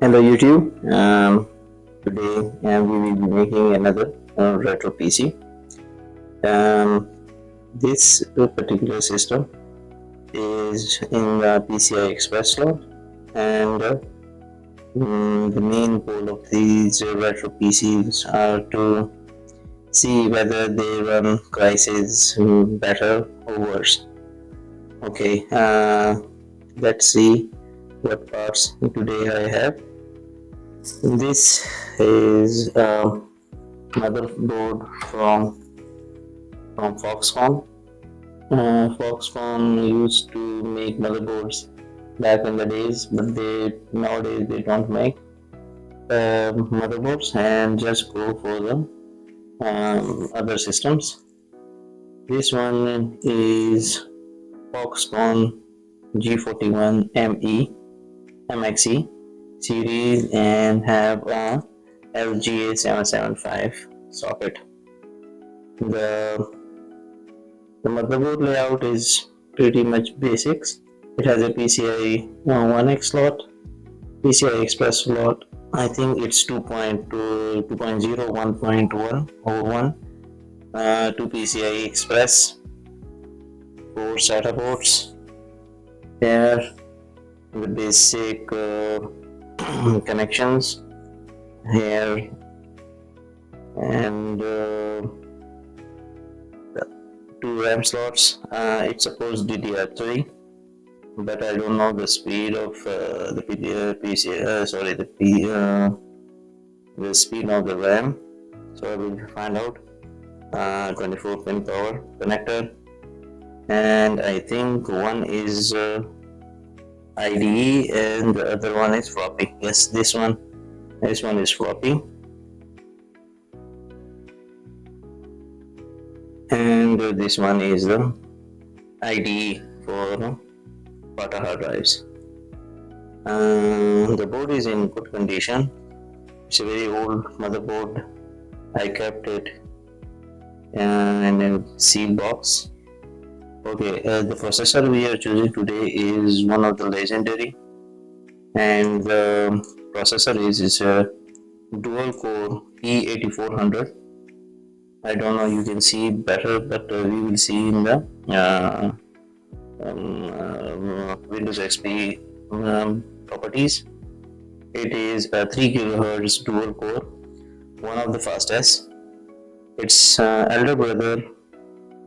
Hello YouTube. Today we will be making another retro PC. This particular system is in the PCI Express slot, and the main goal of these retro PCs are to see whether they run Crysis better or worse. Okay, let's see what parts today I have. This is a motherboard from FOXCONN. FOXCONN used to make motherboards back in the days, but nowadays they don't make motherboards and just go for the other systems. This one is FOXCONN G41MXE series and have a LGA775 socket. The motherboard layout is pretty much basics. It has a PCI 1X slot, PCI Express slot. I think it's 2.0, 1.1 or 1. 2 PCI Express, 4 SATA ports. Here, the basic connections here, and 2 RAM slots. It supports DDR3, but I don't know the speed of the speed of the RAM, so I will find out. 24 pin power connector, and I think one is IDE and the other one is floppy. Yes, this one is floppy, and this one is the IDE for SATA hard drives. The board is in good condition. It's a very old motherboard. I kept it in a sealed box. Okay, the processor we are choosing today is one of the legendary, and the processor is a dual core E8400. I don't know, you can see better, but we will see in the Windows XP properties. It is a 3 GHz dual core, one of the fastest. Its elder brother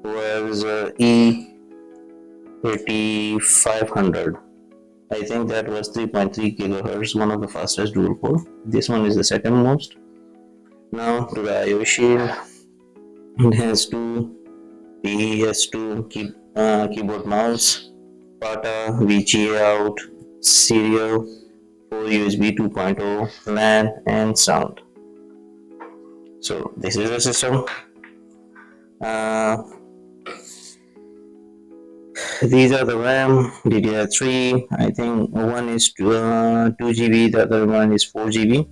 was E8500. I think that was 3.3 GHz, one of the fastest dual core. This one is the second most. Now to the IO shield. It has two PS2 keyboard mouse, SATA, VGA out, serial, 4 USB 2.0, LAN, and sound. So this is the system. These are the RAM, DDR3. I think one is 2 GB, the other one is 4 GB.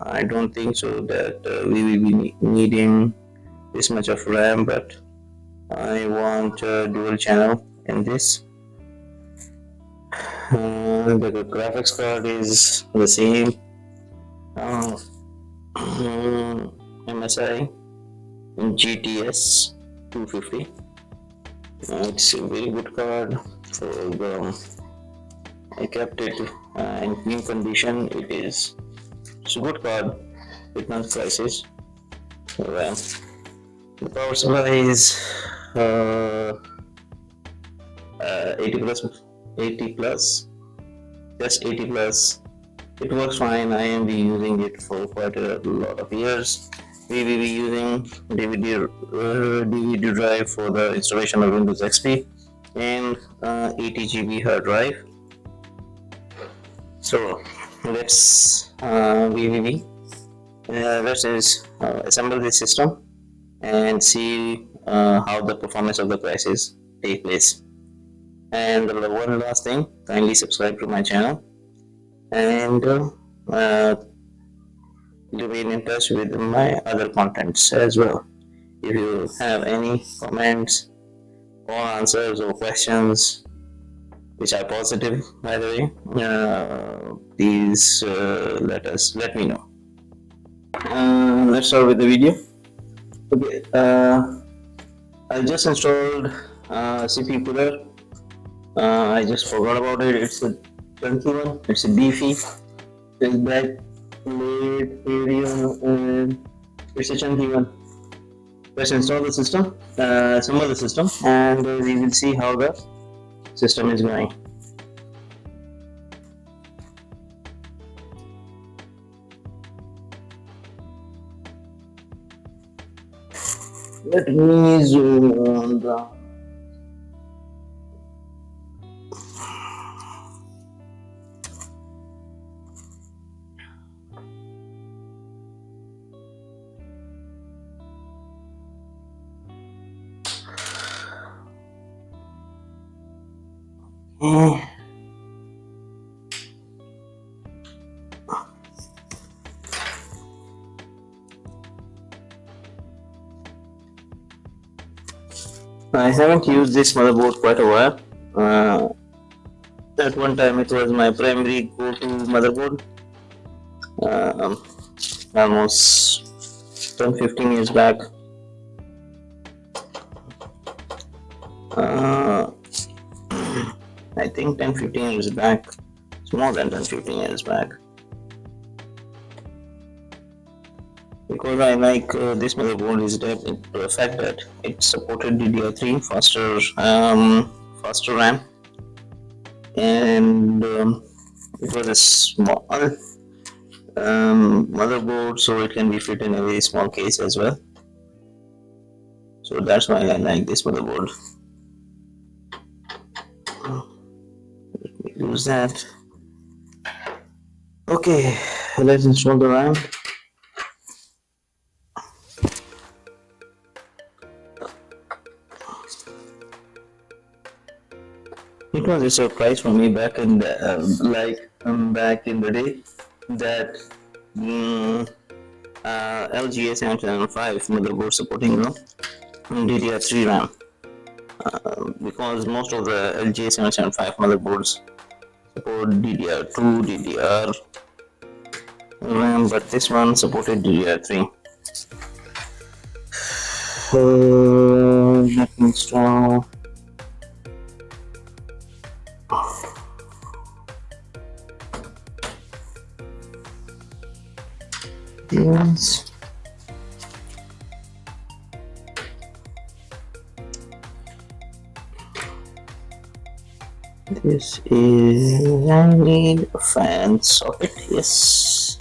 I don't think so that we will be needing this much of RAM, but I want dual channel in this. The graphics card is the same. MSI GTS 250. It's a very good card. I kept it in clean condition. It's a good card with no crisis. The power supply is 80 plus, just 80 plus. It works fine. I am using it for quite a lot of years. We will be using DVD drive for the installation of Windows XP and 80 GB hard drive. So let's assemble this system and see how the performance of the Crysis take place. And one last thing, kindly subscribe to my channel and remain in touch with my other contents as well. If you have any comments or answers or questions, which are positive, by the way, please let me know. Let's start with the video. Okay, I just installed CPU cooler. I just forgot about it. It's a chunky one. It's a beefy. It's back plate area, and it's a chunky one. Let's install the system, assemble the system, and we will see how the system is going. Let me zoom on the. I haven't used this motherboard quite a while. At one time, it was my primary go-to motherboard. Almost 10-15 years back. I think 10-15 years back. It's more than 10-15 years back. Because I like this motherboard is the fact that it supported DDR3 faster RAM, and it was a small motherboard, so it can be fit in a very small case as well. So that's why I like this motherboard. Let me use that. Okay, let's install the RAM. It was a surprise for me back in the back in the day that LGA 775 motherboard supporting DDR3 RAM, because most of the LGA 775 motherboards support DDR2, DDR RAM, but this one supported DDR3. Let me install. Yes. This is. I need a fan socket. Yes.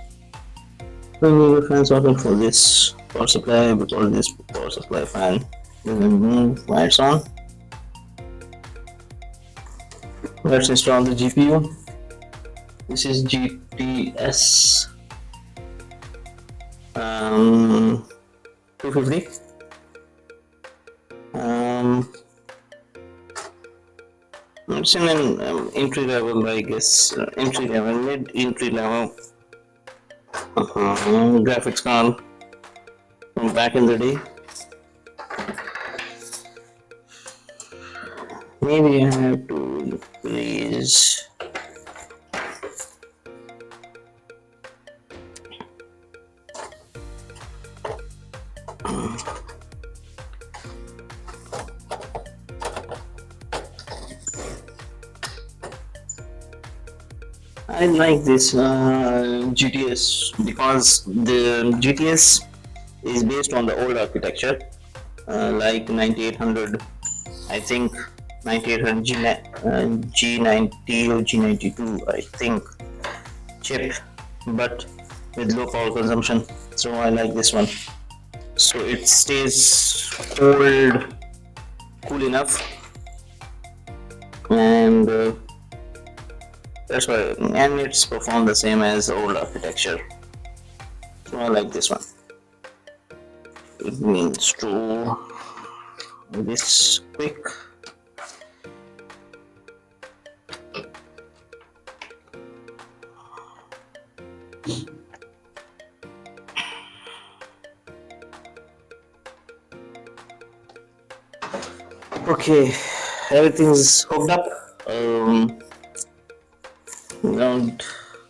I need a fan socket for this power supply, because this power supply fan doesn't move when it's on. Let's install the GPU. This is GTS 250. It's in an entry level, I guess, entry level, mid entry level graphics card from back in the day. Maybe I have to increase. I like this GTS because the GTS is based on the old architecture, like 9800, I think 9800 G90 or G92, I think, chip, but with low power consumption. So I like this one. So it stays cool enough, and that's why, and it's performed the same as the old architecture. So I like this one. It means to this quick. Okay, everything's hooked up. Ground.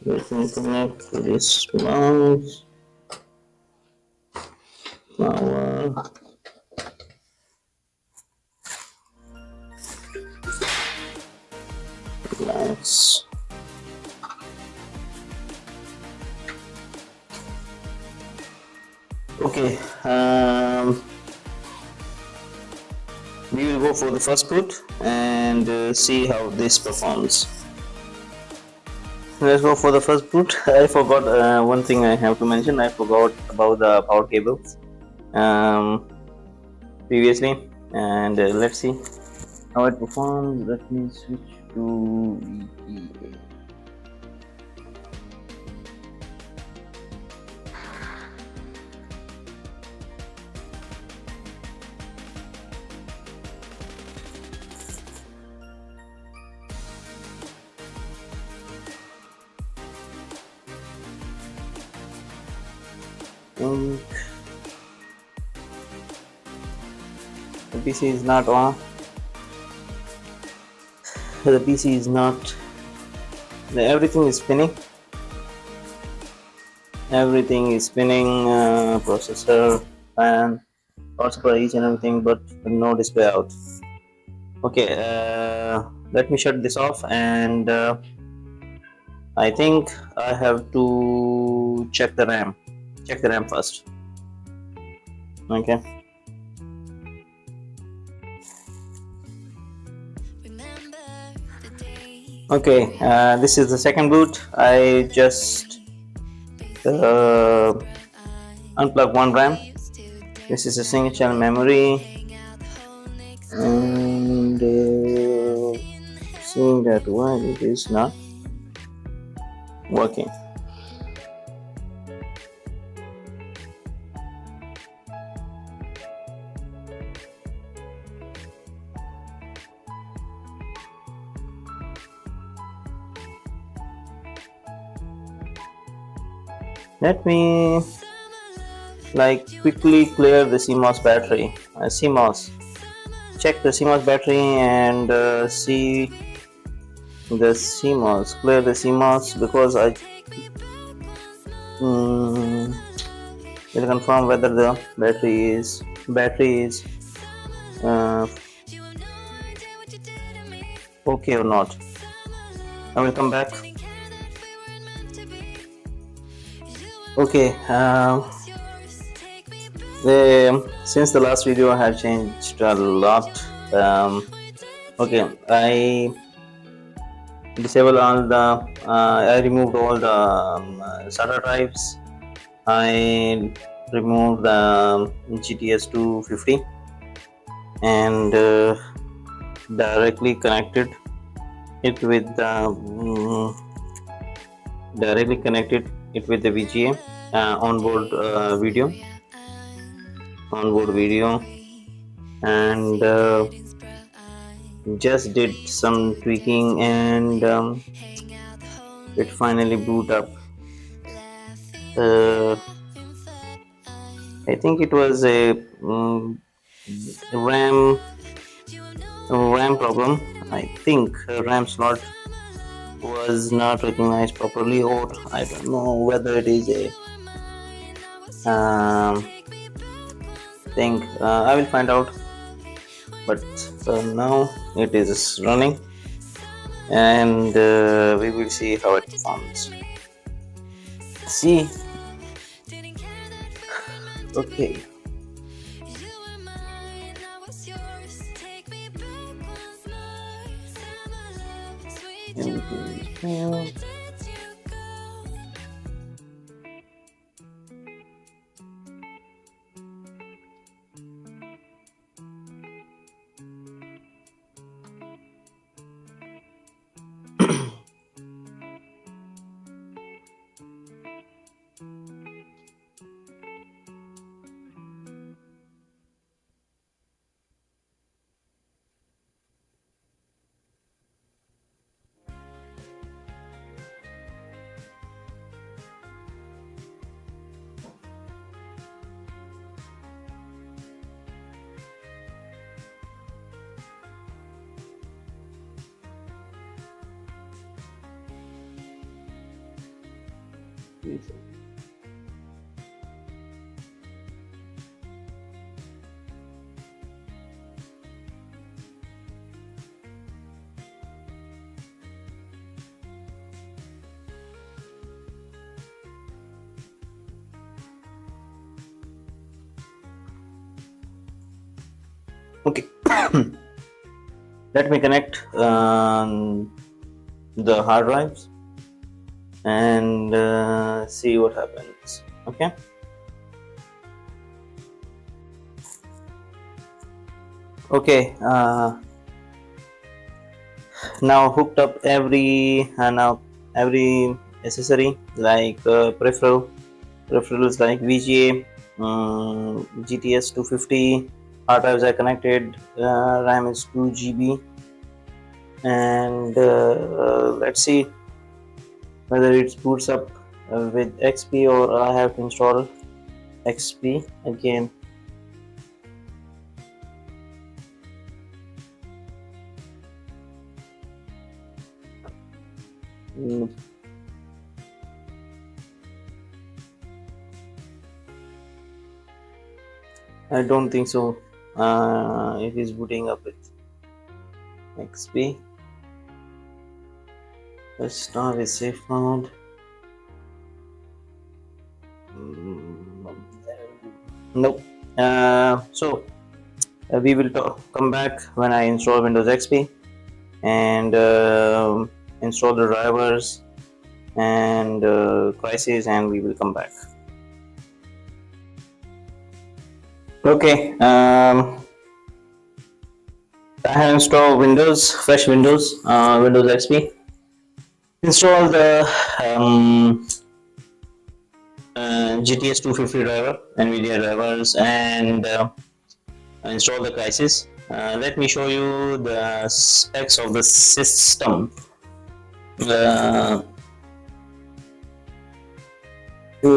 Let me connect to this mouse. Power. Lights. Okay. We will go for the first boot and see how this performs. Let's go for the first boot. I forgot one thing I have to mention. I forgot about the power cables previously, and let's see how it performs. Let me switch to VGA. The PC is not on. The PC is not. Everything is spinning. Everything is spinning. Processor, fan, power supply, each and everything, but no display out. Okay. Let me shut this off, and I think I have to check the RAM. Check the RAM first. Okay. Okay, this is the second boot. I just unplug one RAM. This is a single channel memory, and seeing that why it is not working. Let me quickly clear the CMOS battery. Check the CMOS battery and see the CMOS. Clear the CMOS because I will confirm whether the battery is okay or not. I will come back. Okay, since the last video I have changed a lot. Okay, I disable all the I removed all the SATA drives. I removed the GTS 250 and directly connected it with the VGA onboard video, and just did some tweaking, and it finally boot up. I think it was a RAM problem. I think RAM slot was not recognized properly, or I don't know whether it is a thing. I will find out, but now it is running, and we will see how it performs. See. Okay. Okay. Let me connect the hard drives and see what happens. Okay. Okay. Now hooked up every accessory like peripherals like VGA, GTS 250. Hard drives are connected. RAM is 2 GB, and let's see whether it boots up with XP, or I have to install XP again. I don't think so. It is booting up with XP. Let's start with safe mode. Nope. So we will come back when I install Windows XP and install the drivers and crisis, and we will come back. Okay. I have installed fresh Windows XP. Install the GTS 250 driver, Nvidia drivers, and install the crisis. Let me show you the specs of the system. The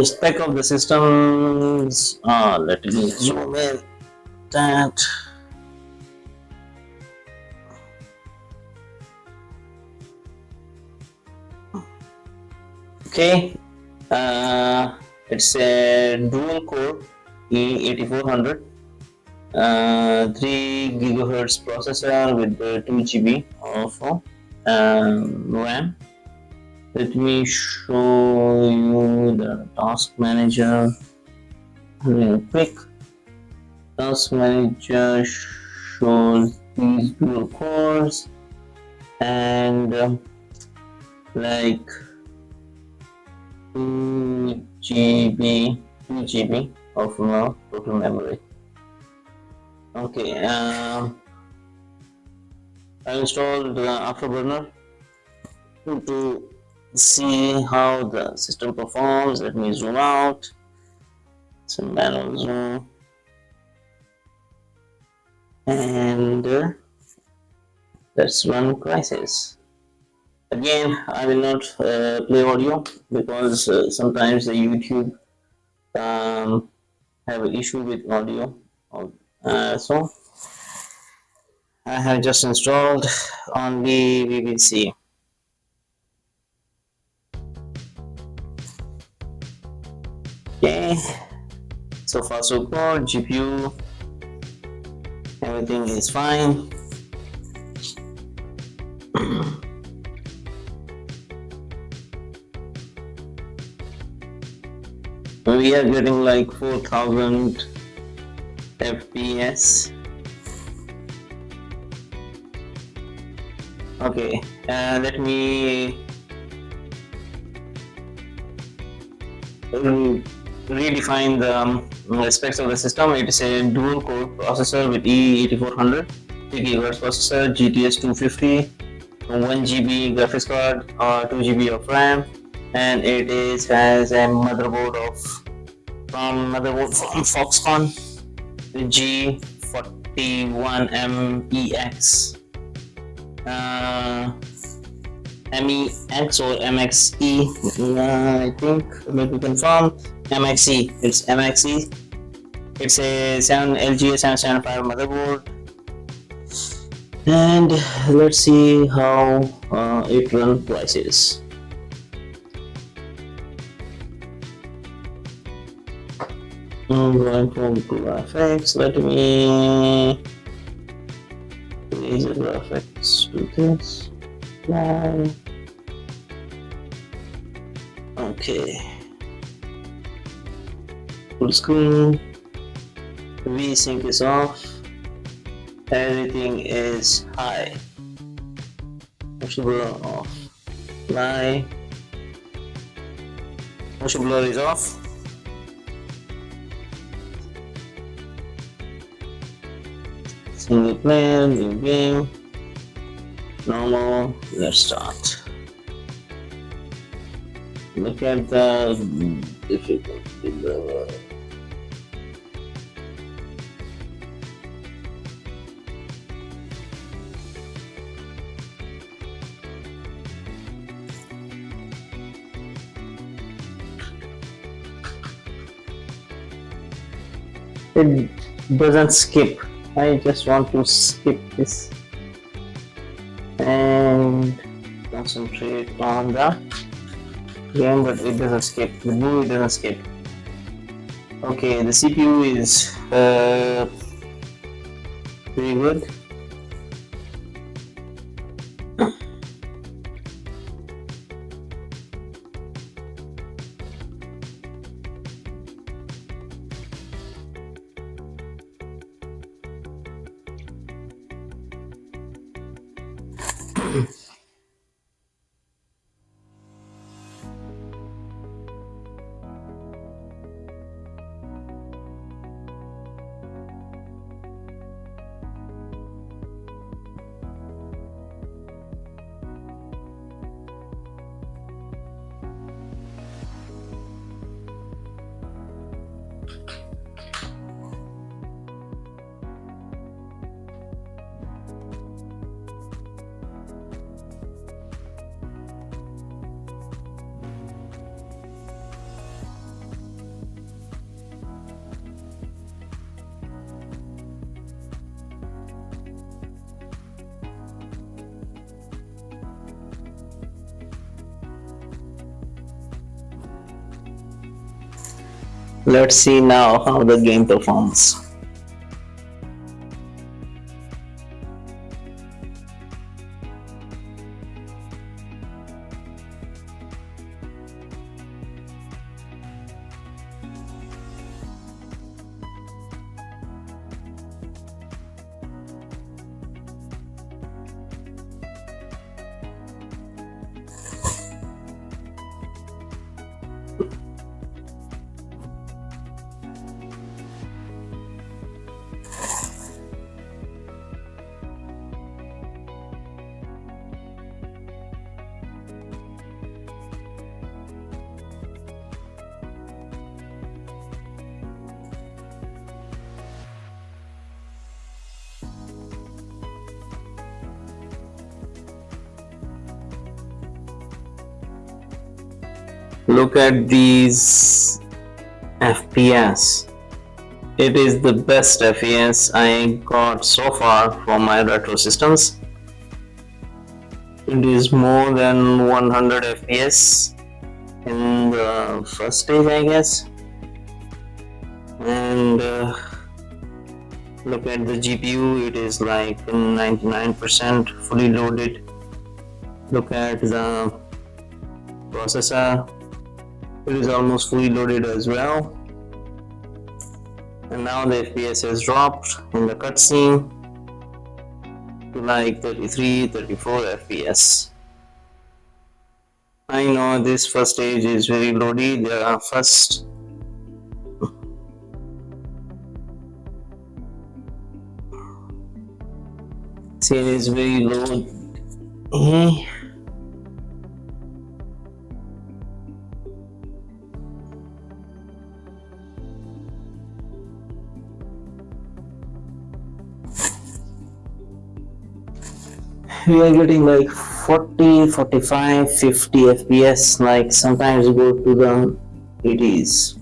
spec of the systems. Let me zoom in that. Okay, it's a dual core E8400, 3 GHz processor with 2 GB of RAM. Let me show you the task manager real quick. Task manager shows these dual cores and like 2 GB of total memory. Okay, I installed the Afterburner to see how the system performs. Let me zoom out. It's a manual zoom, and let's run crisis. Again, I will not play audio because sometimes the YouTube have an issue with audio. So I have just installed only VVC. Okay, so far so good. GPU, everything is fine. We are getting like 4000 FPS. Okay, let me redefine the specs of the system. It is a dual core processor with E8400, 3 GHz processor, GTS 250, 1 GB graphics card, 2 GB of RAM, and it has a motherboard from FOXCONN G41MXE. MEX or MXE, I think. Let me confirm. MXE. It's MXE. It's a LGA 775 motherboard, and let's see how it runs crisis. I'm going from graphics. Let me laser graphics to this. Apply. Okay. Full screen. VSync is off. Everything is high. Motion blur off. Apply. Motion blur is off. Single player, new game, normal. Let's start. Look at the difficulty level. It doesn't skip. I just want to skip this and concentrate on the game, but it doesn't skip. The movie doesn't skip. Okay, the CPU is pretty good. Let's see now how the game performs. Look at these FPS. It is the best FPS I got so far from my retro systems. It is more than 100 FPS in the first stage, I guess. And look at the GPU, it is like 99% fully loaded. Look at the processor, it is almost fully loaded as well. And now the FPS has dropped in the cutscene to like 33, 34 FPS. I know this first stage is very loady. There are first scene is very low. We are getting like 40, 45, 50 FPS, like sometimes go to the 80s.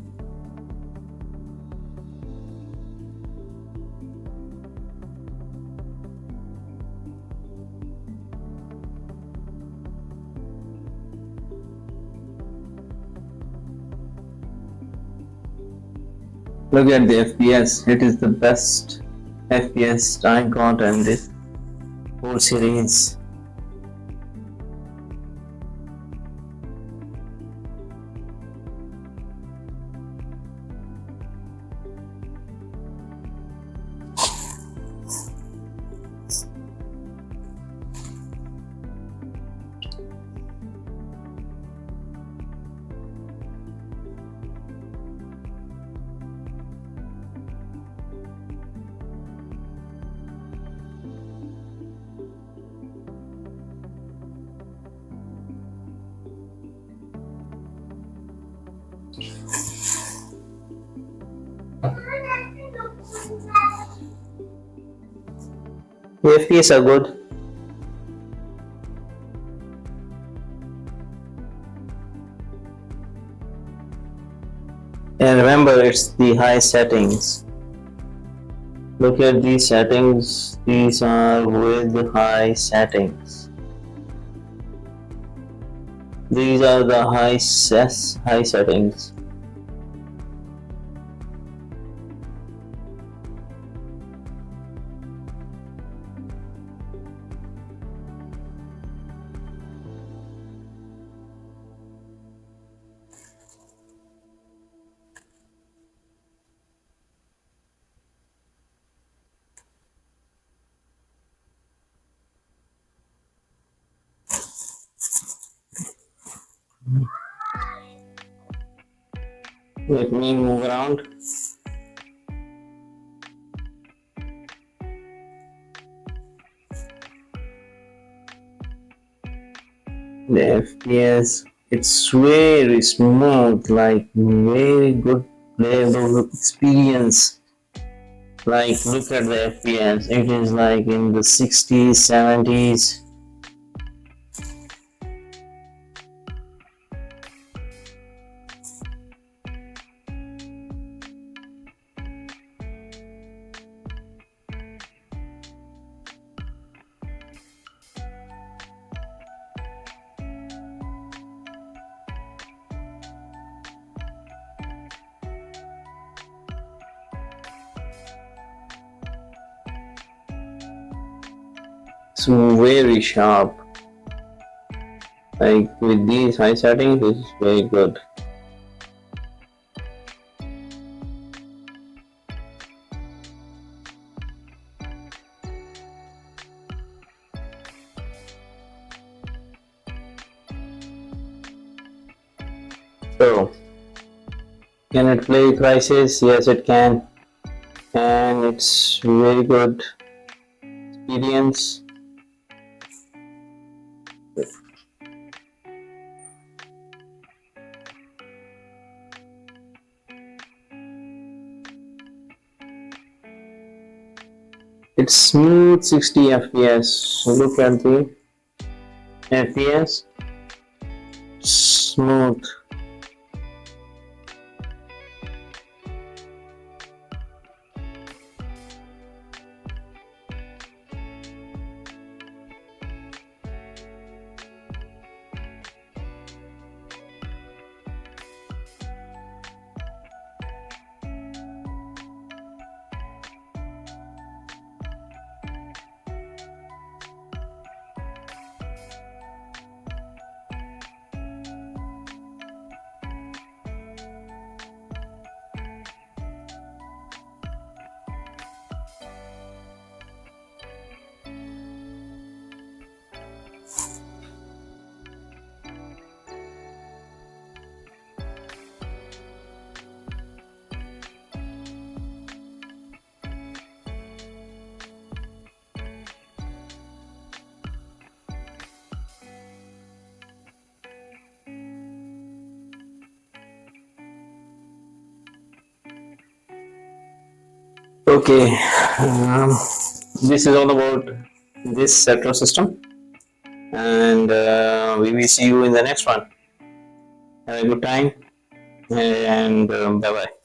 Look at the FPS. It is the best FPS I got in this whole series. The FPS are good. And remember, it's the high settings. Look at these settings. These are with high settings. These are the high settings. Let me move around. The FPS, it's very smooth, like very good playable experience. Like look at the FPS, it is like in the 60s, 70s. It's very sharp. Like with these high settings, it's very good. So, can it play Crisis? Yes, it can, and it's very good experience. It's smooth 60 FPS. So look at the FPS. Smooth. Okay, this is all about this Setro system, and we will see you in the next one. Have a good time, and bye bye.